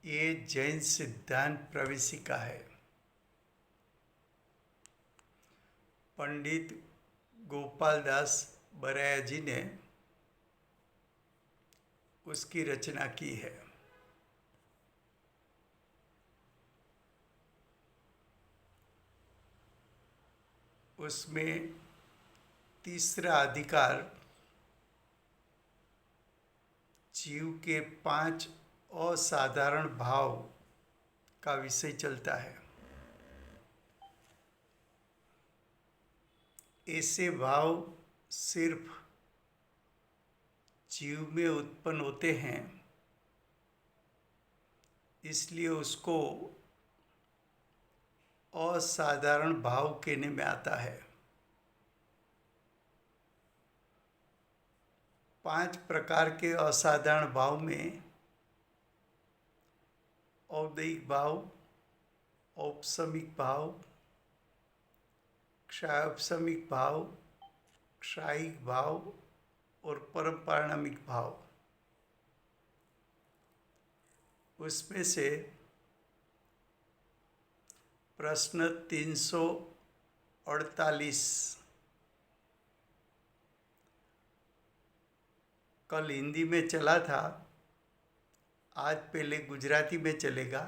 ये जैन सिद्धांत प्रवेशिका है। पंडित गोपाल दास बराया जी ने उसकी रचना की है। उसमें तीसरा अधिकार जीव के 5 असाधारण भाव का विषय चलता है। ऐसे भाव सिर्फ जीव में उत्पन्न होते हैं, इसलिए उसको असाधारण भाव कहने में आता है। 5 प्रकार के असाधारण भाव में औदैहिक भाव, औपसमिक भाव, क्षायोपसमिक भाव, क्षायिक भाव और परपारणमिक भाव। उसमें से प्रश्न 348 कल हिंदी में चला था, आज पहले गुजराती में चलेगा।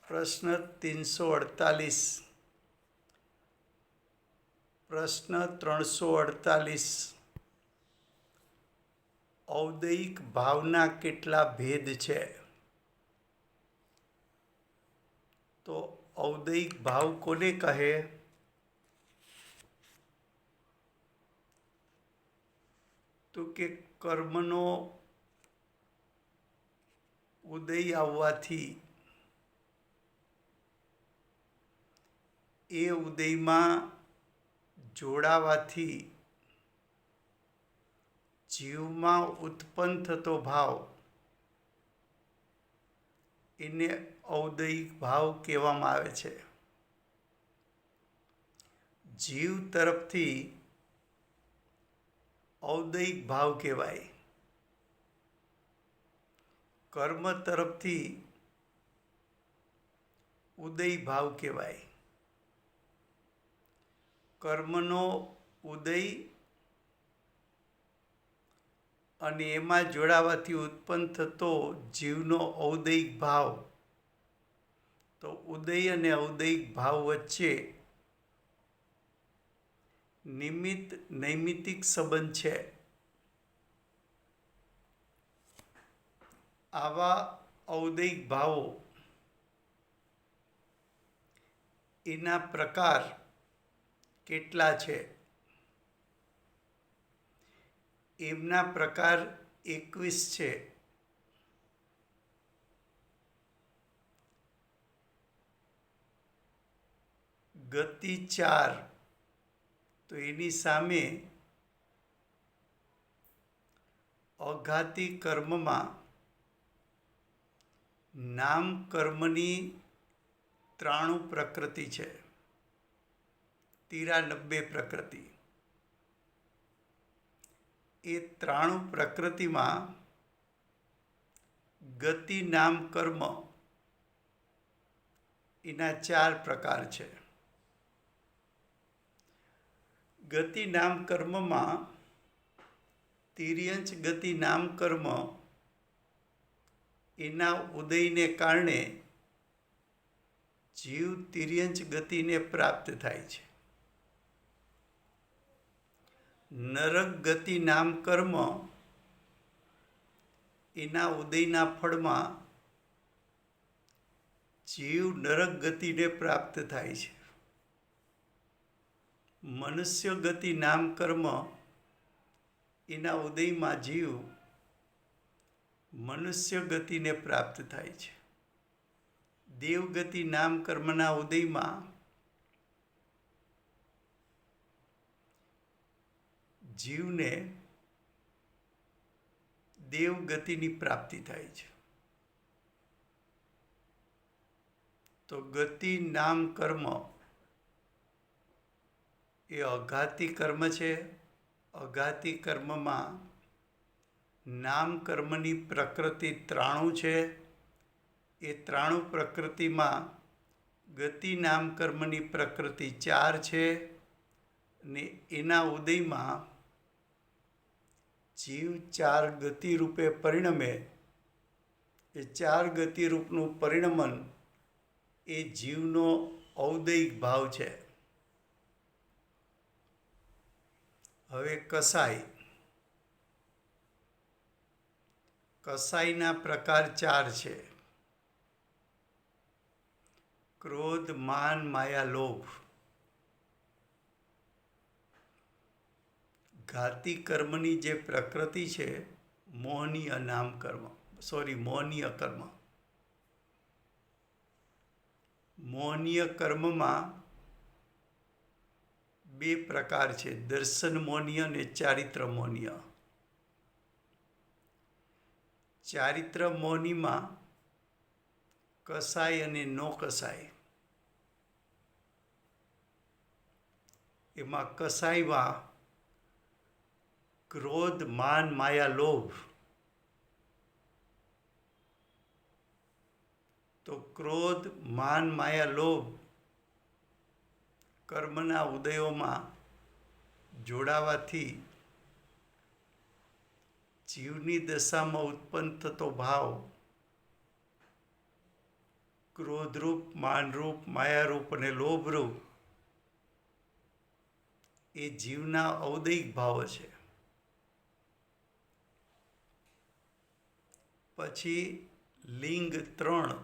प्रश्न 348 प्रश्न 348 औदैहिक भावना કેટલા ભેદ છે? તો औदैहिक ભાવ કોને કહે? તો કે કર્મનો ઉદય આવવાથી એ ઉદયમાં જોડાવાથી જીવમાં ઉત્પન્ન થતો ભાવ એને औदैहिक ભાવ કહેવામાં આવે છે। જીવ તરફથી औदैहिक ભાવ કહેવાય, કર્મ તરફથી ઉદય ભાવ કહેવાય। કર્મનો ઉદય અને એમાં જોડાવાથી ઉત્પન્ન થતો જીવનો औदैहिक ભાવ, તો ઉદય અને औदैहिक ભાવ વચ્ચે નિમિત્ત નૈમિત્તિક સંબંધ છે। આવા औदैहिक ભાવો એના પ્રકાર કેટલા છે? એમના પ્રકાર 21 છે। ગતિ 4, તો એની સામે અઘાતી કર્મમાં નામ કર્મની 93 પ્રકૃતિ છે, 93 પ્રકૃતિ। એ 93 પ્રકૃતિમાં ગતિ નામ કર્મ એના 4 પ્રકાર છે। ગતિ નામ કર્મમાં તિર્યંચ ગતિ નામ કર્મ એના ઉદયને કારણે જીવ તિર્યંચ ગતિને પ્રાપ્ત થાય છે। નરક ગતિ નામ કર્મ એના ઉદયના ફળમાં જીવ નરક ગતિને પ્રાપ્ત થાય છે। મનુષ્ય ગતિ નામ કર્મ એના ઉદયમાં જીવ મનુષ્ય ગતિને પ્રાપ્ત થાય છે। દેવગતિ નામ કર્મના ઉદયમાં જીવને દેવગતિની પ્રાપ્તિ થાય છે। તો ગતિ નામ કર્મ એ અઘાતી કર્મ છે। અઘાતી કર્મમાં નામ કર્મની પ્રકૃતિ 93 છે. એ 93 પ્રકૃતિમાં ગતિ નામ કર્મની પ્રકૃતિ 4 છે ને એના ઉદયમાં જીવ 4 ગતિ રૂપે પરિણમે. એ 4 ગતિ રૂપનું પરિણમન એ જીવનો ઔદયિક ભાવ છે. હવે કસાઈના પ્રકાર 4 છે. ક્રોધ, માન, માયા, લોભ. ઘાતી કર્મની જે પ્રકૃતિ છે, મોહનીય કર્મ. મોહનીય કર્મમાં 2 પ્રકાર છે, દર્શન મોહનીય અને ચારિત્ર મોહનીય. ચારિત્ર મોહનીમાં કસાય અને નો કસાય. એમાં કસાયમાં ક્રોધ, માન, માયા, લોભ. તો ક્રોધ, માન, માયા, લોભ કર્મના ઉદયોમાં જોડાવાથી જીવની દશામાં ઉત્પન્ન થતો ભાવ ક્રોધરૂપ, માનરૂપ, માયારૂપ અને લોભરૂપ એ જીવના ઔદયિક ભાવો છે. પછી લિંગ 3.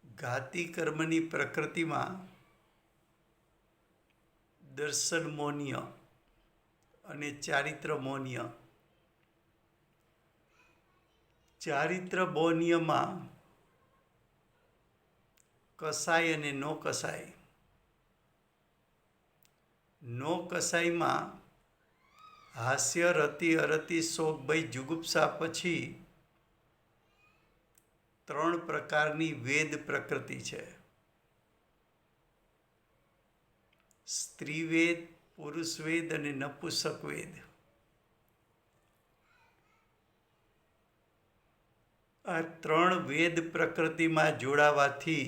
ઘાતી કર્મની પ્રકૃતિમાં દર્શન મોહનીય અને ચારિત્ર મોહનીય. ચારિત્ર મોહનીયમાં કસાય અને નો કસાય. નો કસાયમાં હાસ્ય, રતિ, અરતિ, શોક, ભય, જુગુપ્સા પછી 3 પ્રકારની વેદ પ્રકૃતિ છે. સ્ત્રી વેદ, પુરુષ વેદ અને નપુંસક વેદ. આ 3 વેદ પ્રકૃતિમાં જોડાવાથી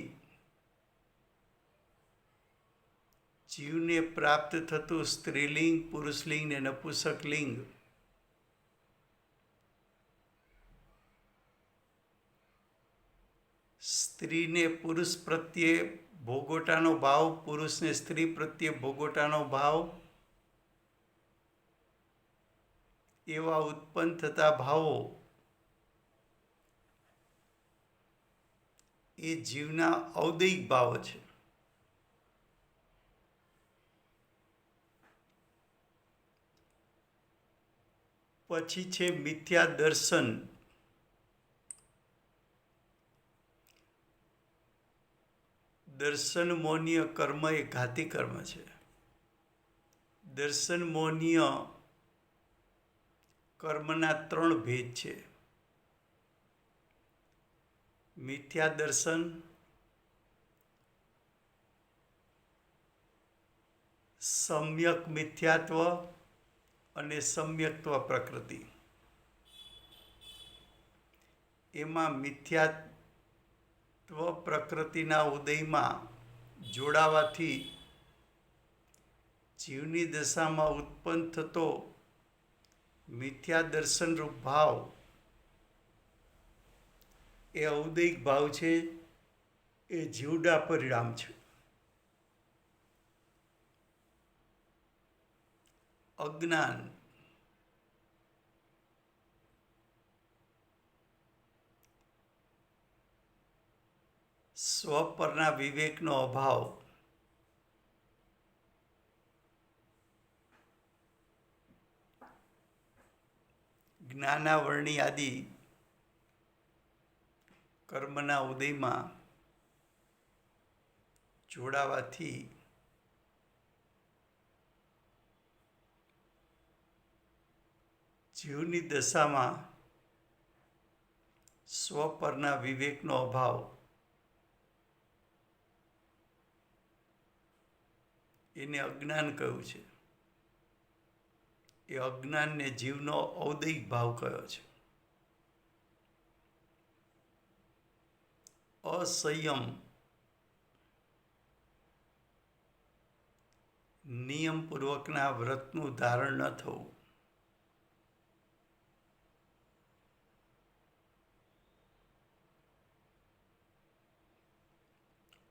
જીવને પ્રાપ્ત થતું સ્ત્રીલિંગ, પુરુષલિંગ અને નપુંસક લિંગ સ્ત્રીને પુરુષ પ્રત્યે ભોગવટાનો ભાવ, પુરુષને સ્ત્રી પ્રત્યે ભોગવટાનો ભાવ એવા ઉત્પન્ન થતા ભાવો એ જીવના ઔદયિક ભાવો છે. પછી છે મિથ્યા દર્શન. દર્શન મોહનીય કર્મ એ ઘાતી કર્મ છે. દર્શન મોહનીય કર્મના 3 ભેદ છે. મિથ્યા દર્શન, સમ્યક મિથ્યાત્વ અને સમ્યક્ત્વ પ્રકૃતિ. એમાં મિથ્યાત્વ પ્રકૃતિના ઉદયમાં જોડાવાથી જીવની દશામાં ઉત્પન્ન થતો મિથ્યા દર્શનરૂપ ભાવ એ ઔદયિક ભાવ છે. એ જીવડા પરિણામ છે. અજ્ઞાન. સ્વ પરના વિવેકનો અભાવ. જ્ઞાનાવરણી આદિ કર્મના ઉદયમાં જોડાવાથી જીવની દશામાં સ્વ પરના વિવેકનો અભાવ એને અજ્ઞાન કહ્યું છે. એ અજ્ઞાનને જીવનો ઔદૈહિક ભાવ કયો છે. અસંયમ, નિયમપૂર્વકના વ્રતનું ધારણ ન થવું.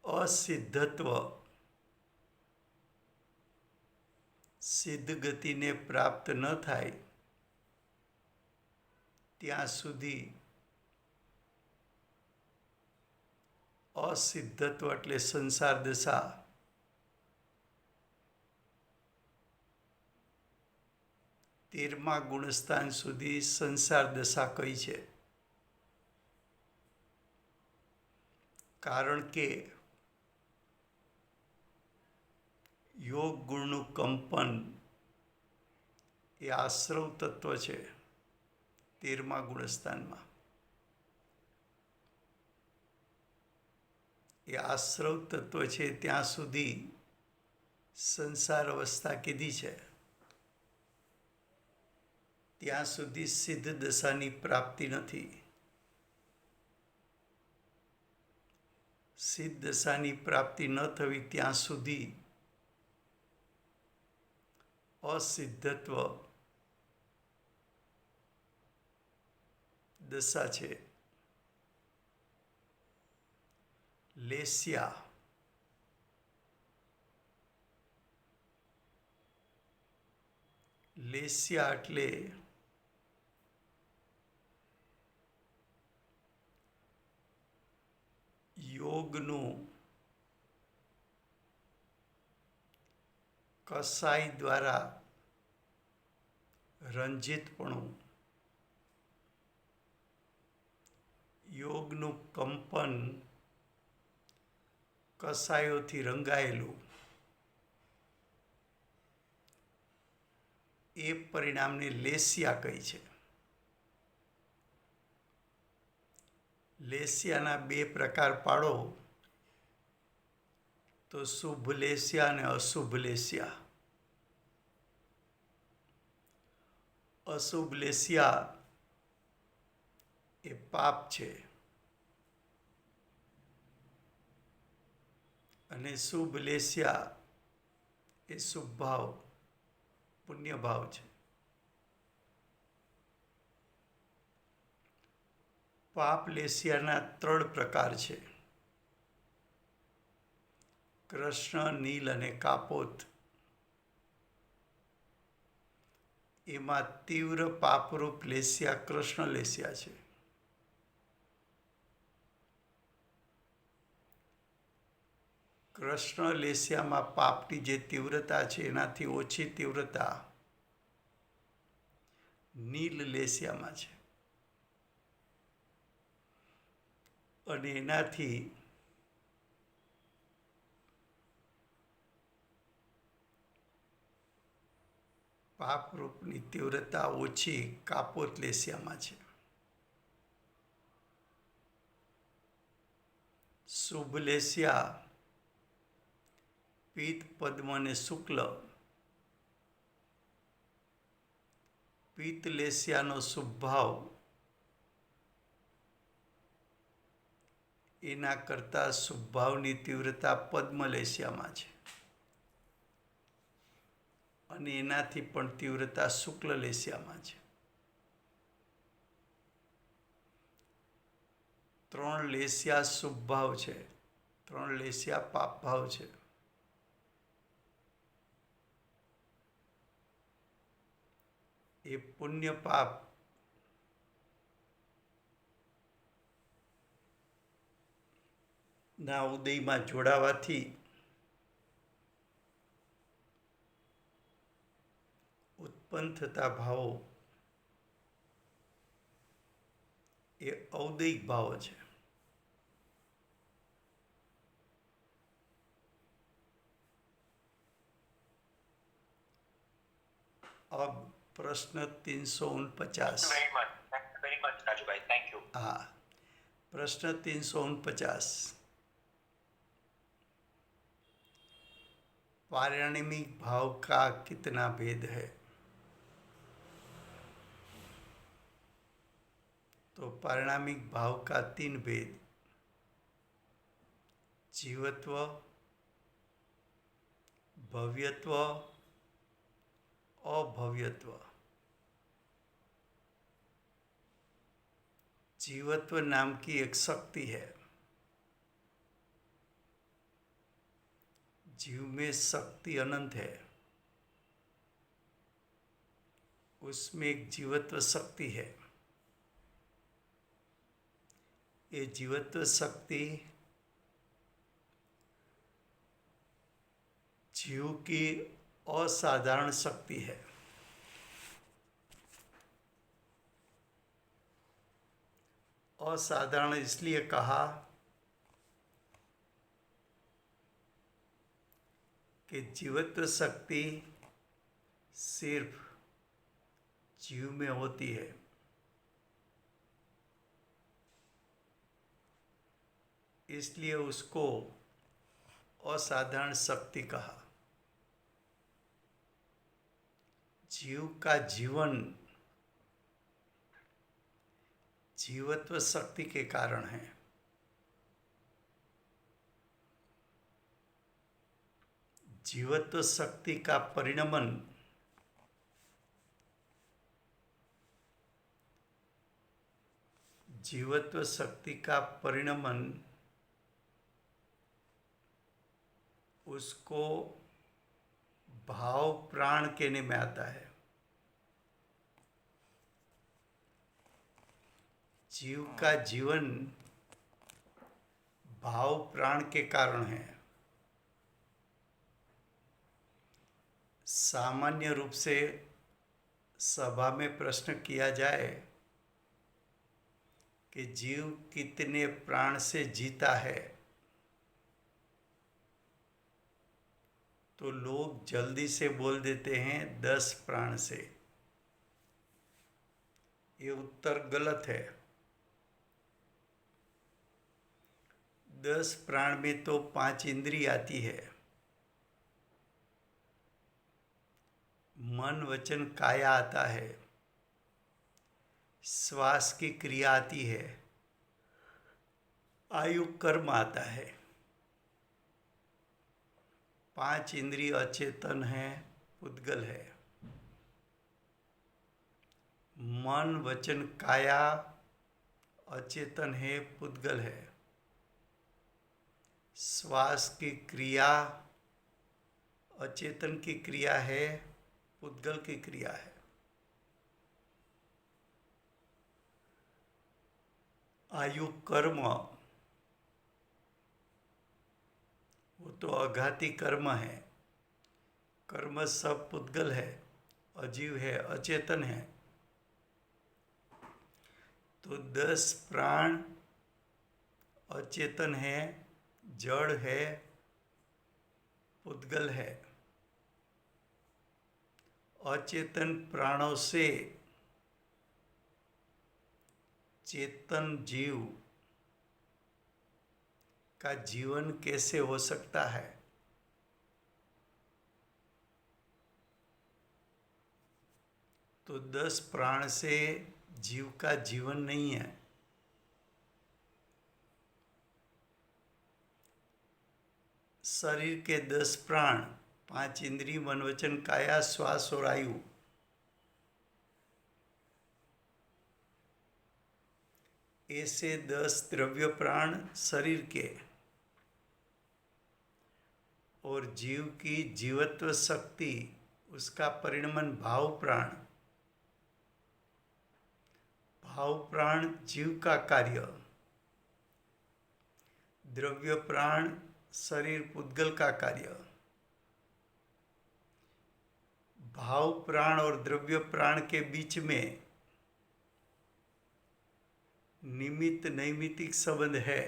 અસિદ્ધત્વ, સિદ્ધ ગતિને પ્રાપ્ત ન થાય ત્યાં સુધી અસિદ્ધત્વ એટલે સંસાર દશા, 13મા ગુણસ્થાન સુધી સંસાર દશા કઈ છે. કારણ કે યોગ ગુણનું કંપન એ આશ્રવ તત્વ છે 13મા ગુણસ્થાનમાં. એ આશ્રવ તત્વ છે ત્યાં સુધી સંસાર અવસ્થા કીધી છે. ત્યાં સુધી સિદ્ધ દશાની પ્રાપ્તિ નથી. સિદ્ધ દશાની પ્રાપ્તિ ન થવી ત્યાં સુધી અસિદ્ધત્વ દશા છે. લેસ્યા, લેસ્યા એટલે યોગનું કસાય દ્વારા રંજિતપણું, યોગનું કંપન કસાયોથી રંગાયેલું, એ પરિણામને લેસ્યા કહી છે. લેસ્યાના 2 પ્રકાર પાડો તો શુભ લેસ્યા અને અશુભ લેસ્યા. અશુભ લેસ્યા એ પાપ છે અને શુભ લેસ્યા એ શુભ ભાવ, પુણ્ય ભાવ છે. પાપ લેસ્યાના 3 પ્રકાર છે. કૃષ્ણ, નીલ અને કાપોત. એમાં તીવ્ર પાપરૂપ લેસ્યા કૃષ્ણ લેસ્યા છે. કૃષ્ણ લેસ્યામાં પાપની જે તીવ્રતા છે એનાથી ઓછી તીવ્રતા નીલ લેસ્યામાં છે. અને એનાથી પાપરૂપની તીવ્રતા ઓછી કાપોત લેસ્યામાં છે. શુભ લેસ્યા પિત્ત, પદ્મ અને શુક્લ. પિત્ત લેસ્યાનો શુભ ભાવ એના કરતાં શુભ ભાવની તીવ્રતા પદ્મ લેસ્યામાં છે અને એનાથી પણ તીવ્રતા શુક્લ લેસ્યામાં છે. 3 લેસ્યા શુભ ભાવ છે, 3 લેસ્યા પાપ ભાવ છે. એ પુણ્ય પાપ ના ઉદયમાં જોડાવાથી ઉત્પન્ન થતા ભાવો એ ઔદૈહિક ભાવો છે. अब प्रश्न 349. very much, Rajubhai. Thank you. हाँ, प्रश्न 349. पारिणामिक भाव का कितना भेद है? तो पारिणामिक भाव का 3 भेद: जीवत्व, भव्यत्व, अभव्यत्व। जीवत्व नाम की एक शक्ति है। जीव में शक्ति अनंत है, उसमें एक जीवत्व शक्ति है। ये जीवत्व शक्ति जीव की असाधारण शक्ति है। असाधारण इसलिए कहा कि जीवत्व शक्ति सिर्फ जीव में होती है। इसलिए उसको असाधारण शक्ति कहा। जीव का जीवन जीवत्व शक्ति के कारण है। जीवत्व शक्ति का परिणमन जीवत्व शक्ति का परिणमन उसको भाव प्राण कहने में आता है। जीव का जीवन भाव प्राण के कारण है। सामान्य रूप से सभा में प्रश्न किया जाए कि जीव कितने प्राण से जीता है, तो लोग जल्दी से बोल देते हैं 10 प्राण से। ये उत्तर गलत है। 10 प्राण में तो 5 इंद्रिय आती है। मन, वचन, काया आता है। श्वास की क्रिया आती है। आयु, कर्म आता है। 5 इंद्रिय अचेतन है, पुद्गल है। मन, वचन, काया अचेतन है, पुद्गल है। श्वास की क्रिया अचेतन की क्रिया है, पुद्गल की क्रिया है। आयु, कर्म वो तो अघाती कर्म है। कर्म सब पुद्गल है, अजीव है, अचेतन है। तो 10 प्राण अचेतन है, जड़ है, पुद्गल है। अचेतन प्राणों से चेतन जीव का जीवन कैसे हो सकता है? तो 10 प्राण से जीव का जीवन नहीं है। शरीर के 10 प्राण, 5 इंद्रिय, मन, वचन, काया, श्वास और आयु, ऐसे 10 द्रव्य प्राण शरीर के, और जीव की जीवत्व शक्ति, उसका परिणमन भाव प्राण। भाव प्राण जीव का कार्य, द्रव्य प्राण शरीर पुद्गल का कार्य। भाव प्राण और द्रव्य प्राण के बीच में निमित्त नैमित्तिक संबंध है।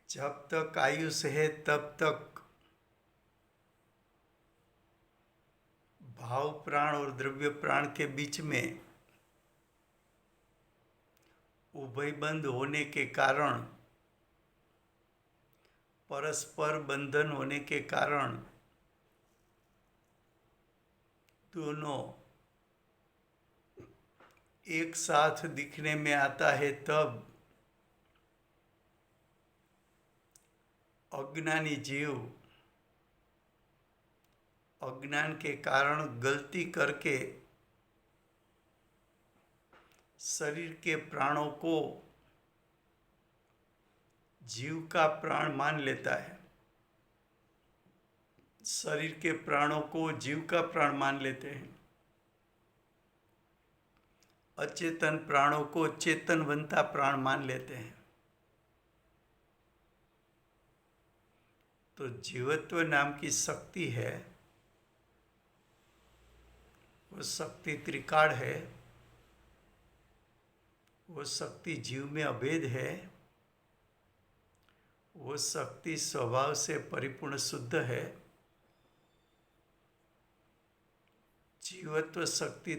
जब तक आयुष है तब तक भाव प्राण और द्रव्य प्राण के बीच में उभयबंध होने के कारण परस्पर बंधन होने के कारण दोनों एक साथ दिखने में आता है, तब अज्ञानी जीव अज्ञान के कारण गलती करके शरीर के प्राणों को जीव का प्राण मान लेता है, शरीर के प्राणों को जीव का प्राण मान लेते हैं, अचेतन प्राणों को चेतन बनता प्राण मान लेते हैं। तो जीवत्व नाम की शक्ति है, वो शक्ति त्रिकाल है, वो शक्ति जीव में अभेद है, वो शक्ति स्वभाव से परिपूर्ण शुद्ध है। जीवत्व शक्ति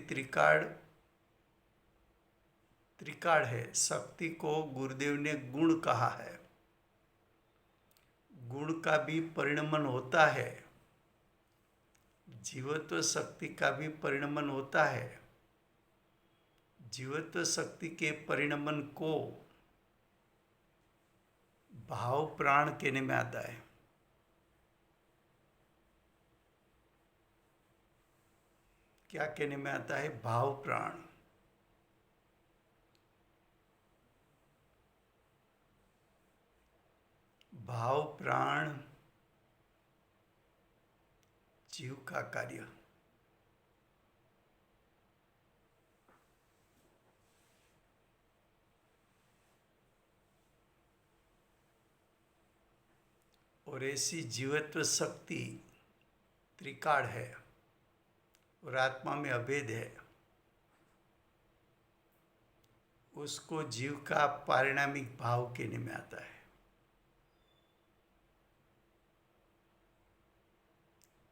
त्रिकाल है। शक्ति को गुरुदेव ने गुण कहा है। गुण का भी परिणमन होता है, जीवत्व शक्ति का भी परिणमन होता है। जीवत्व शक्ति के परिणमन को भाव प्राण कहने में आता है। क्या कहने में आता है? भाव प्राण। भाव प्राण जीव का कार्य। और ऐसी जीवत्व शक्ति त्रिकाल है और आत्मा में अभेद है। उसको जीव का पारिणामिक भाव कहने में आता है।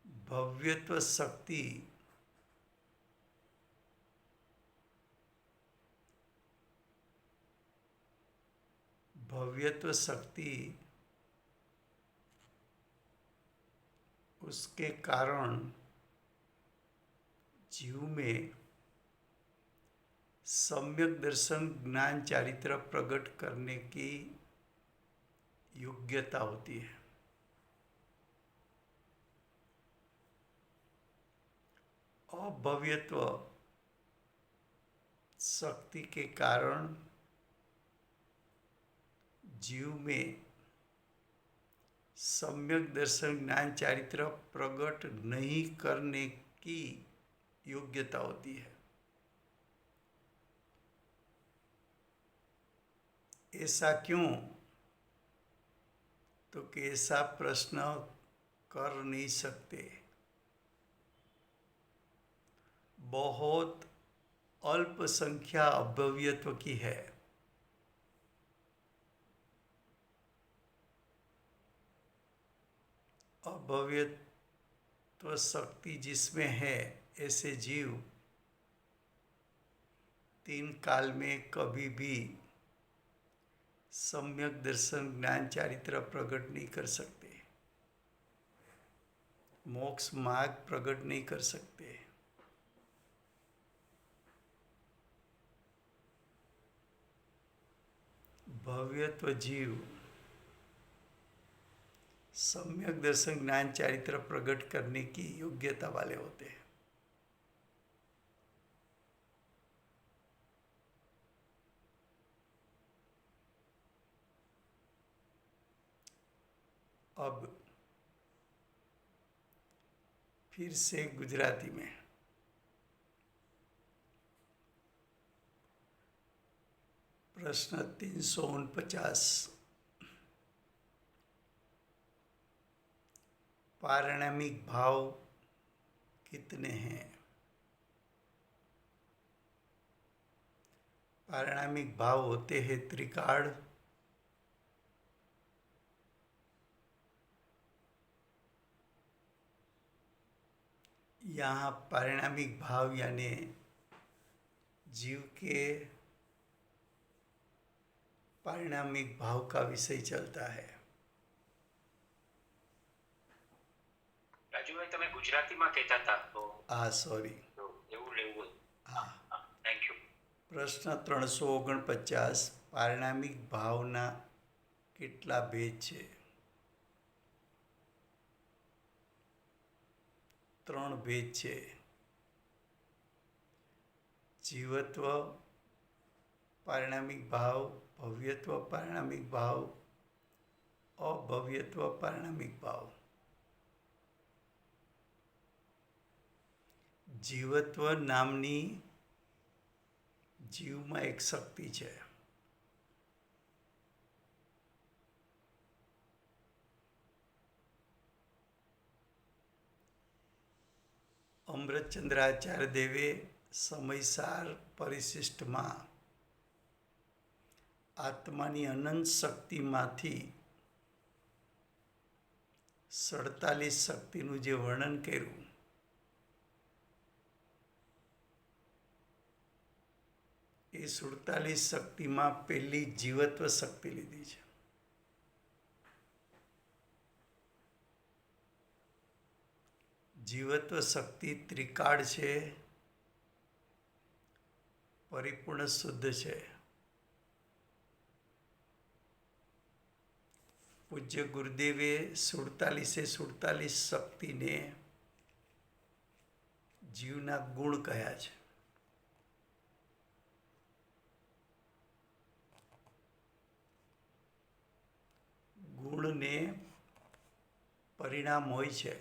भव्यत्व शक्ति उसके कारण जीव में सम्यक दर्शन ज्ञान चारित्र प्रकट करने की योग्यता होती है। अभव्यत्व शक्ति के कारण जीव में सम्यक दर्शन ज्ञान चारित्र प्रकट नहीं करने की योग्यता होती है। ऐसा क्यों? तो कि ऐसा प्रश्न कर नहीं सकते। बहुत अल्प संख्या अभव्यत्व की है। अभव्यत्व शक्ति जिसमें है, ऐसे जीव तीन काल में कभी भी सम्यक दर्शन ज्ञान चारित्र प्रकट नहीं कर सकते, मोक्ष मार्ग प्रकट नहीं कर सकते। भव्यत्व जीव सम्यक दर्शन ज्ञान चारित्र प्रकट करने की योग्यता वाले होते हैं। अब फिर से गुजराती में प्रश्न 349, पारिणामिक भाव कितने हैं? पारिणामिक भाव होते हैं त्रिकाल, यहाँ पारिणामिक भाव यानी जीव के पारिणामिक भाव का विषय चलता है। તમે ગુજરાતીમાં કહેતા હતા તો હા સોરી. એવું લેવું હા. Thank you. પ્રશ્ન 349. પારિણામિક ભાવના કેટલા ભેદ છે? 3 ભેદ છે. જીવત્વ પારિણામિક ભાવ, ભવ્યત્વ પારિણામિક ભાવ, અભવ્યત્વ પારિણામિક ભાવ. જીવત્વ નામની જીવમાં એક શક્તિ છે. અમૃતચંદ્રાચાર્ય દેવે સમયસાર પરિશિષ્ટમાં આત્માની અનંત શક્તિમાંથી 47 શક્તિનું જે વર્ણન કર્યું એ 47 શક્તિમાં પહેલી જીવત્વ શક્તિ લીધી છે. જીવત્વ શક્તિ ત્રિકાળ છે, પરિપૂર્ણ શુદ્ધ છે. પૂજ્ય ગુરુદેવે 47 શક્તિને જીવના ગુણ કહ્યા છે. ગુણને પરિણામ હોય છે,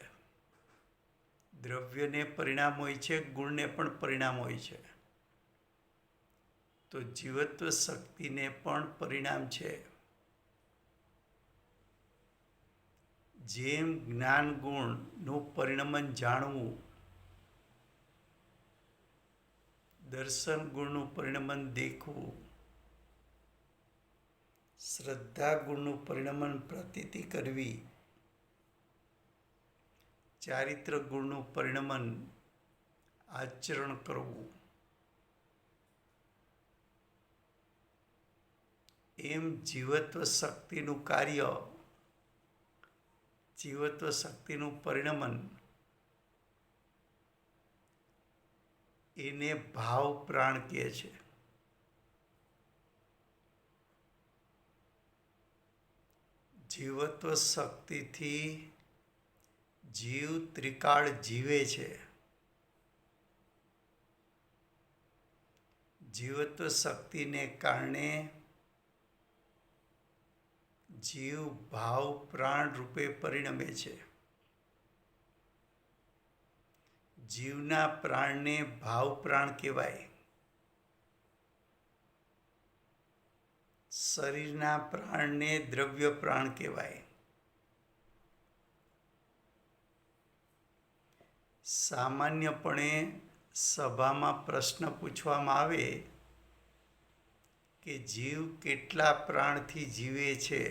દ્રવ્યને પરિણામ હોય છે, ગુણને પણ પરિણામ હોય છે. તો જીવત્વ શક્તિને પણ પરિણામ છે. જેમ જ્ઞાન ગુણનું પરિણમન જાણવું, દર્શન ગુણનું પરિણમન દેખવું, શ્રદ્ધા ગુણનું પરિણમન પ્રતીતિ કરવી, ચારિત્ર ગુણનું પરિણમન આચરણ કરવું, એમ જીવત્વ શક્તિનું કાર્ય, જીવત્વ શક્તિનું પરિણમન એને ભાવ પ્રાણ કહે છે. જીવત્વ શક્તિથી જીવ ત્રિકાળ જીવે છે. જીવત્વ શક્તિને કારણે જીવ ભાવ પ્રાણ રૂપે પરિણમે છે. જીવના પ્રાણને ભાવ પ્રાણ કહેવાય. શરીરના પ્રાણને દ્રવ્ય પ્રાણ કહેવાય. સામાન્યપણે સભામાં પ્રશ્ન પૂછવામાં આવે કે જીવ કેટલા પ્રાણથી જીવે છે?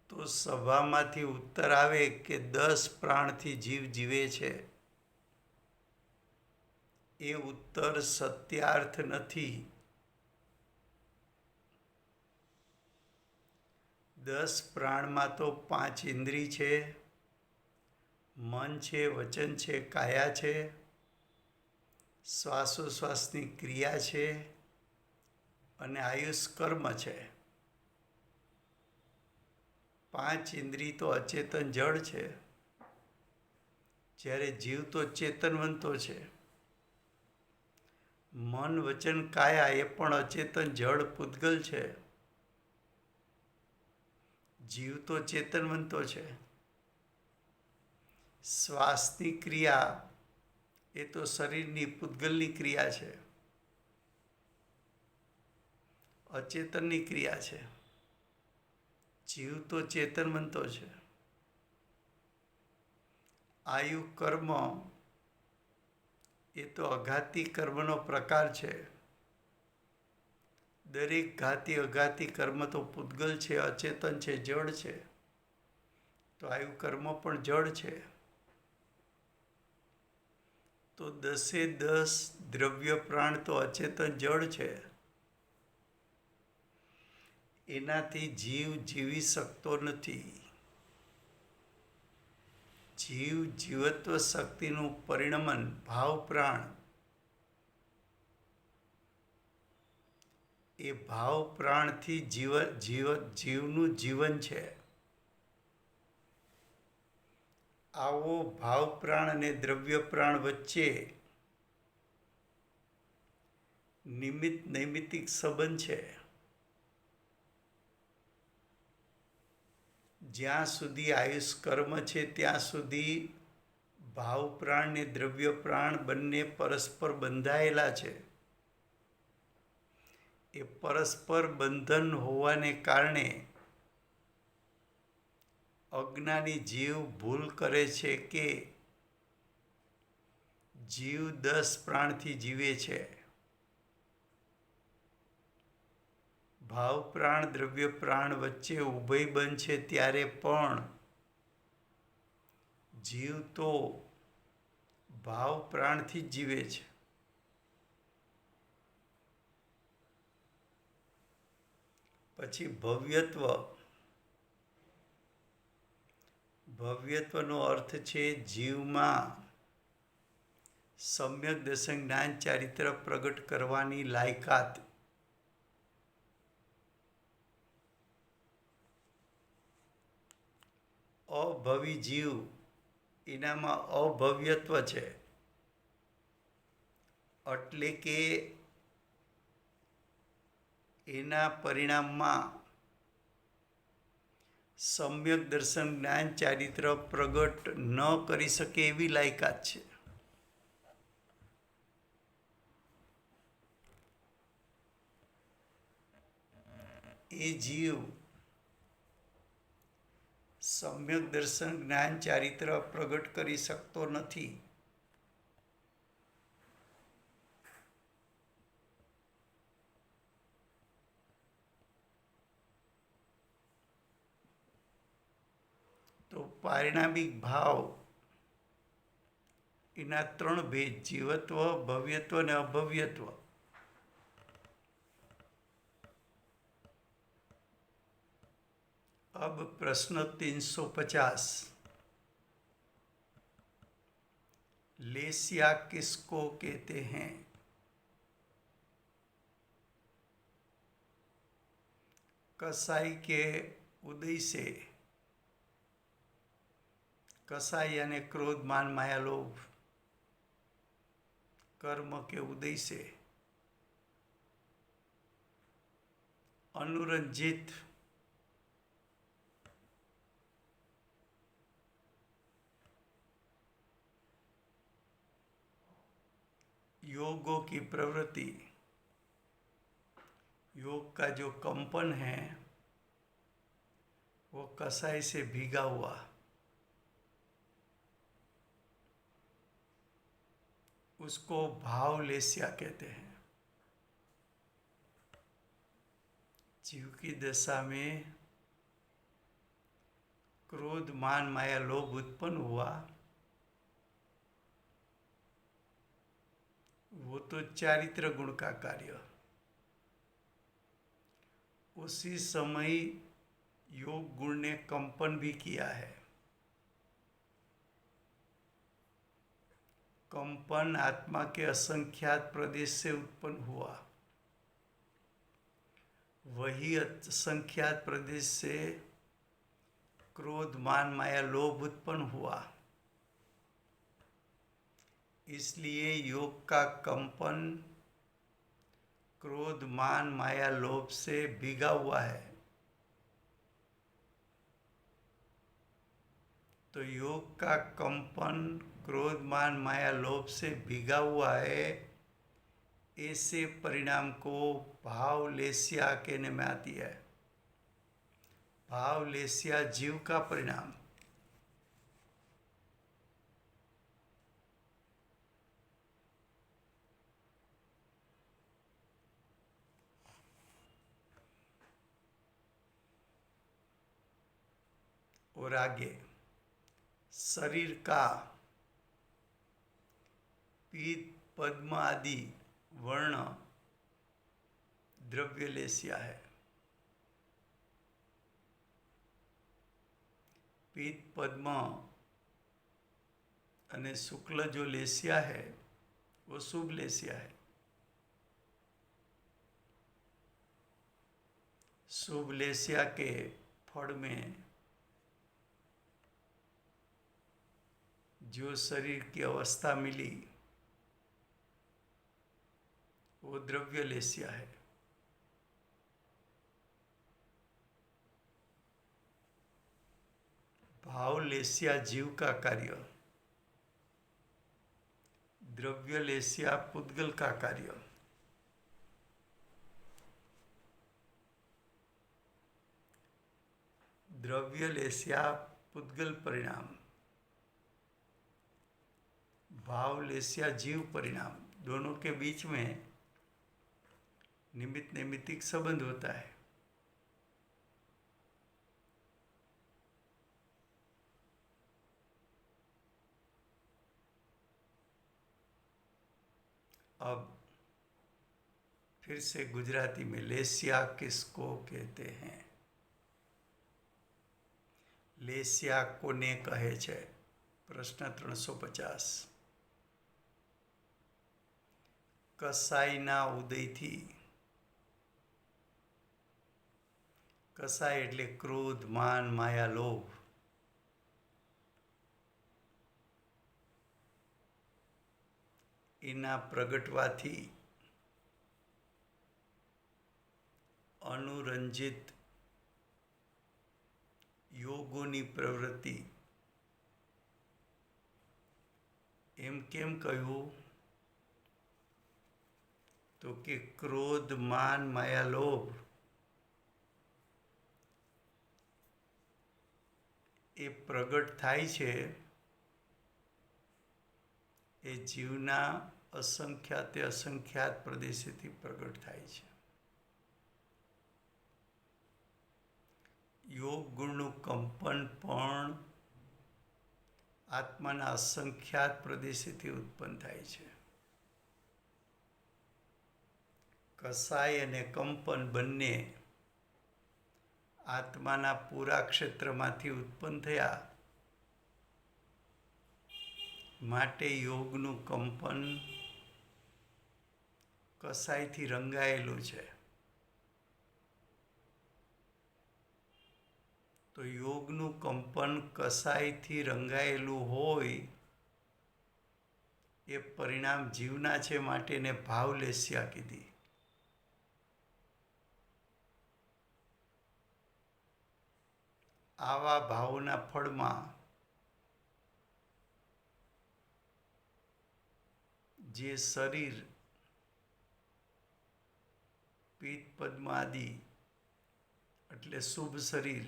તો સભામાંથી ઉત્તર આવે કે 10 પ્રાણથી જીવ જીવે છે. એ ઉત્તર સત્યાર્થ નથી. 10 પ્રાણમાં તો 5 ઇન્દ્રિય છે, મન છે, વચન છે, કાયા છે, શ્વાસોશ્વાસની ક્રિયા છે અને આયુષ કર્મ છે. 5 ઇન્દ્રિય તો અચેતન જડ છે, જ્યારે જીવ તો ચેતનવંતો છે. મન વચન કાયા એ પણ અચેતન જડ પૂતગલ છે. જીવ તો ચેતનવંતો છે. શ્વાસની ક્રિયા એ તો શરીરની પૂતગલની ક્રિયા છે, અચેતનની ક્રિયા છે. જીવ તો ચેતનવંતો છે. આયુ કર્મ એ તો અઘાતી કર્મનો પ્રકાર છે. દરેક ઘાતી અઘાતી કર્મ તો પૂતગલ છે, અચેતન છે, જડ છે. તો આયુ કર્મ પણ જડ છે. તો 10 દ્રવ્ય પ્રાણ તો અચેતન જડ છે. એનાથી જીવ જીવી શકતો નથી. જીવ જીવત્વ શક્તિનું પરિણમન ભાવ પ્રાણ, એ ભાવ પ્રાણથી જીવનું જીવન છે. આવો ભાવ પ્રાણ અને દ્રવ્ય પ્રાણ વચ્ચે નૈમિત્તિક સંબંધ છે. જ્યાં સુધી આયુષ કર્મ છે ત્યાં સુધી ભાવ પ્રાણ ને દ્રવ્ય પ્રાણ બંને પરસ્પર બંધાયેલા છે. એ પરસ્પર બંધન હોવાને કારણે અજ્ઞાની જીવ ભૂલ કરે છે કે જીવ 10 પ્રાણથી જીવે છે. ભાવ પ્રાણ દ્રવ્ય પ્રાણ વચ્ચે ઉભય બંધ છે ત્યારે પણ જીવ તો ભાવ પ્રાણથી જ જીવે છે. પછી ભવ્યત્વનો અર્થ છે જીવમાં સમ્યક દર્શન જ્ઞાન ચારિત્ર પ્રગટ કરવાની લાયકાત. અભવી જીવ એનામાં અભવ્યત્વ છે, એટલે કે એના પરિણામમાં સમ્યક દર્શન જ્ઞાન ચારિત્ર પ્રગટ ન કરી શકે એવી લાયકાત છે. એ જીવ સમ્યક દર્શન જ્ઞાન ચારિત્ર પ્રગટ કરી શકતો નથી. તો પારિણામિક ભાવ એના 3 ભેદ: જીવત્વ, ભવ્યત્વ અને અભવ્યત્વ. अब प्रश्न 350, लेसिया किसको कहते हैं? कसाई के उदय से, कसाई यानी क्रोध मान माया लोभ, कर्म के उदय से अनुरंजित योगों की प्रवृत्ति, योग का जो कंपन है वो कसाई से भीगा हुआ, उसको भाव लेस्या कहते हैं. जीव की दशा में क्रोध मान माया लोभ उत्पन्न हुआ, वो तो चारित्र गुण का कार्य. उसी समय योग गुण ने कंपन भी किया है. कंपन आत्मा के असंख्यात प्रदेश से उत्पन्न हुआ. वही असंख्यात प्रदेश से क्रोध मान माया लोभ उत्पन्न हुआ. इसलिए योग का कंपन क्रोध मान माया लोभ से भीगा हुआ है. तो योग का कंपन क्रोध मान माया लोभ से भीगा हुआ है. ऐसे परिणाम को भाव लेस्या कहने में आती है. भाव लेस्या जीव का परिणाम. और आगे शरीर का पीत पद्म आदि वर्ण द्रव्य लेस्या है. पीत पद्म અને शुक्ल जो लेसिया है वो शुभ लेसिया है। शुभ लेसिया के फल में जो शरीर की अवस्था मिली वो द्रव्य लेसिया है। भाव लेसिया जीव का कार्य, द्रव्य लेसिया पुद्गल का कार्य। द्रव्य लेसिया पुद्गल परिणाम, भाव लेसिया जीव परिणाम, दोनों के बीच में निमित्त नैमित्तिक संबंध होता है। अब फिर से गुजराती में लेसिया किसको कहते हैं? लेसिया कोने कहे छे? प्रश्न 350। कसाईना उदयथी, कसाई એટલે ક્રોધ, માન, માયા, લોભ, એના પ્રગટવાથી અનુરંજિત યોગોની પ્રવૃત્તિ। એમ કેમ કહ્યું? તો કે ક્રોધ, માન, માયા, લોભ એ પ્રગટ થાય છે એ જીવના અસંખ્યાતે અસંખ્યાત પ્રદેશેથી પ્રગટ થાય છે। યોગ ગુણનું કંપન પણ આત્માના અસંખ્યાત પ્રદેશેથી ઉત્પન્ન થાય છે। કસાય અને કંપન બંને આત્માના પૂરા ક્ષેત્રમાંથી ઉત્પન્ન થયા, માટે યોગનું કંપન કસાયથી રંગાયેલું છે। તો યોગનું કંપન કસાયથી રંગાયેલું હોય એ પરિણામ જીવના છે, માટે એને ભાવલેસ્યા કીધી। આવા ભાવોના ફળમાં જે શરીર પીત પદ્મ આદિ એટલે શુભ શરીર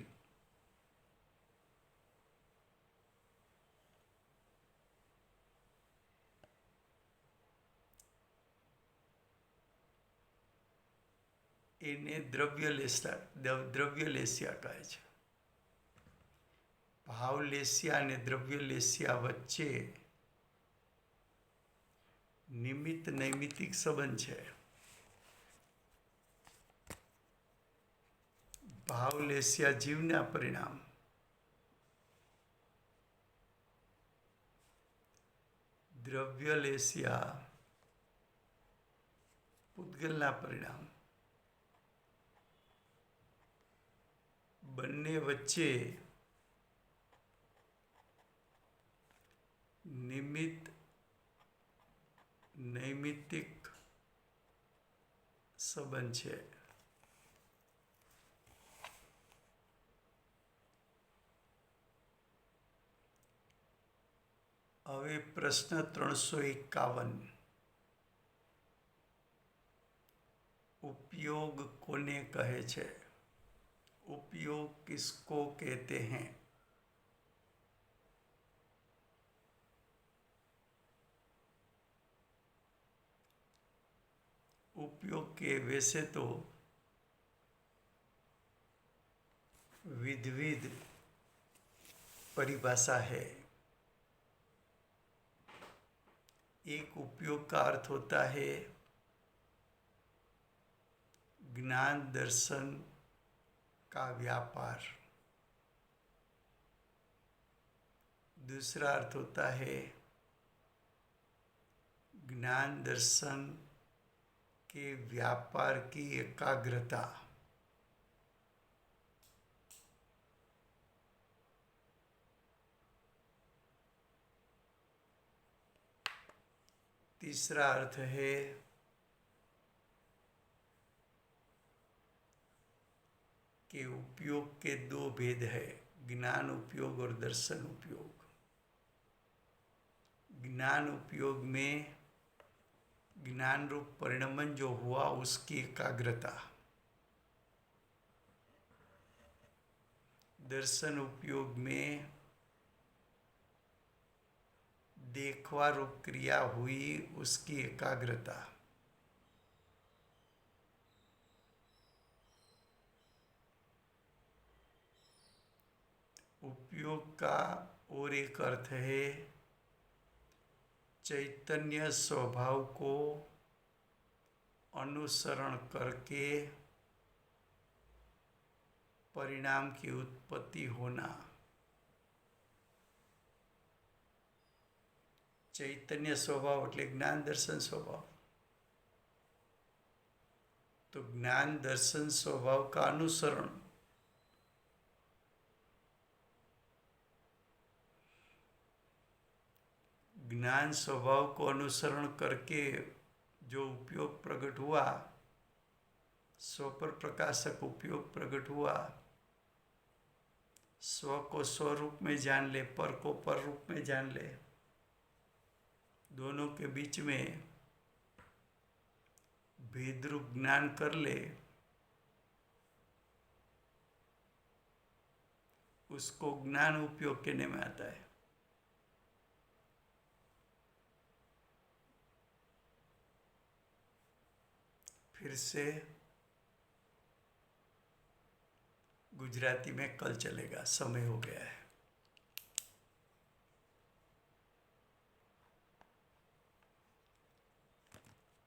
એને દ્રવ્યલેસ્યા કહે છે। ભાવલેસ્યા અને દ્રવ્યલેસ્યા વચ્ચે નિમિત્ત નૈમિત્તિક સંબંધ છે। ભાવલેસ્યા જીવના પરિણામ, દ્રવ્યલેસ્યા પૂતગલના પરિણામ। બંને વચ્ચે નિમિત્ત નૈમિત્તિક સંબંધ છે। હવે પ્રશ્ન 351, उपयोग कोने कहे छे? उपयोग किसको कहते हैं? उपयोग के वैसे तो विविध परिभाषा है। एक उपयोग का अर्थ होता है ज्ञान दर्शन का व्यापार। दूसरा अर्थ होता है ज्ञान दर्शन के व्यापार की एकाग्रता। तीसरा अर्थ है कि उपयोग के दो भेद है, ज्ञान उपयोग और दर्शन उपयोग। ज्ञान उपयोग में ज्ञान रूप परिणमन जो हुआ उसकी एकाग्रता, दर्शन उपयोग में देखवा रूप क्रिया हुई उसकी एकाग्रता। उपयोग का और एक अर्थ है चैतन्य स्वभाव को अनुसरण करके परिणाम की उत्पत्ति होना। चैतन्य स्वभाव એટલે જ્ઞાન દર્શન स्वभाव। तो ज्ञान दर्शन स्वभाव का अनुसरण ज्ञान स्वभाव को अनुसरण करके जो उपयोग प्रकट हुआ, स्व पर प्रकाशक उपयोग प्रकट हुआ, स्व को स्वरूप में जान ले, पर को पर रूप में जान ले, दोनों के बीच में भेद रूप ज्ञान कर ले, उसको ज्ञान उपयोग कहने में आता है। फिर से गुजराती में कल चलेगा, समय हो गया है।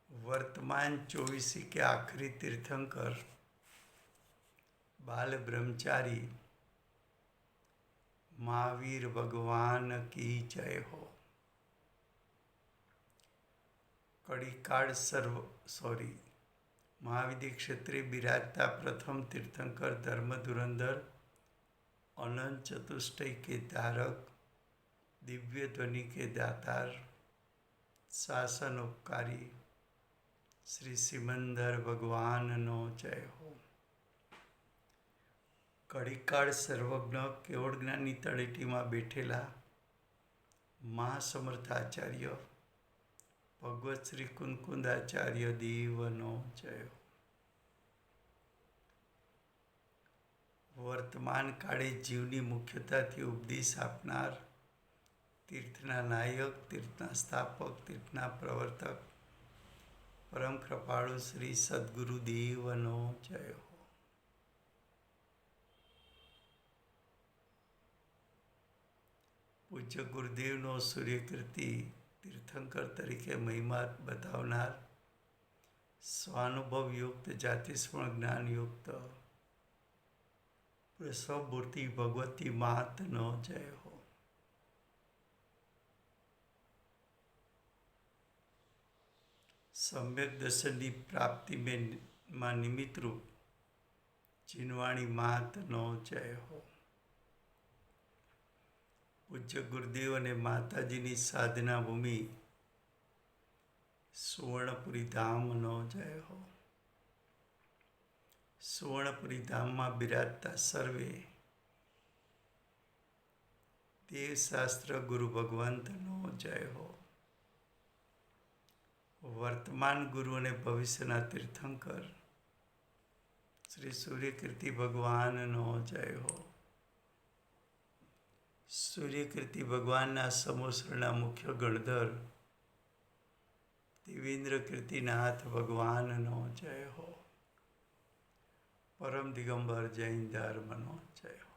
वर्तमान 24 के आखिरी तीर्थंकर बाल ब्रह्मचारी महावीर भगवान की जय हो। कड़ीकाड़ महाविधि क्षेत्रे विराजता प्रथम तीर्थंकर धर्म धुरंधर अनंत चतुष्टय के धारक दिव्य ध्वनि के दातार शासन उपकारी श्री सिमंदर भगवान नो जय हो। कड़ीकाड़ सर्वज्ञ केवળ જ્ઞાનની તળેટીમાં બેઠેલા મહાસમર્થાચાર્ય ભગવત શ્રી કુંકુંદાચાર્ય દેવનો જય હો। વર્તમાન કાળે જીવની મુખ્યતાથી ઉપદેશ આપનાર तीर्थना नायक, तीर्थना स्थापक, तीर्थना प्रवर्तक परम कृपाळु श्री सद्गुरुदेवनो जय हो। पूज्य गुरुदेवनो सूर्यकीर्ति तीर्थंकर तरीके महिमा बतावनार स्वानुभव युक्त जातिस्मरण ज्ञान युक्त प्रसवमूर्ति भगवती मातनो जय हो। सम्यक दर्शन की प्राप्ति में निमित्त रूप चिन्वाणी मातनो जय हो। पूज्य गुरुदेव ने माताजी की साधना भूमि सुवर्णपुरी धाम नो जय हो। सुवर्णपुरी धाम में बिराजता सर्वे देवशास्त्र गुरु भगवंत नो जय हो। वर्तमान गुरु ने भविष्यना तीर्थंकर श्री सूर्यकीर्ति भगवान नो जय हो। सूर्यकीर्ति भगवान समोसरना मुख्य गणधर देवेंद्र कीर्तिनाथ भगवान नो जय हो। परम दिगंबर जैन धर्म नो जय हो।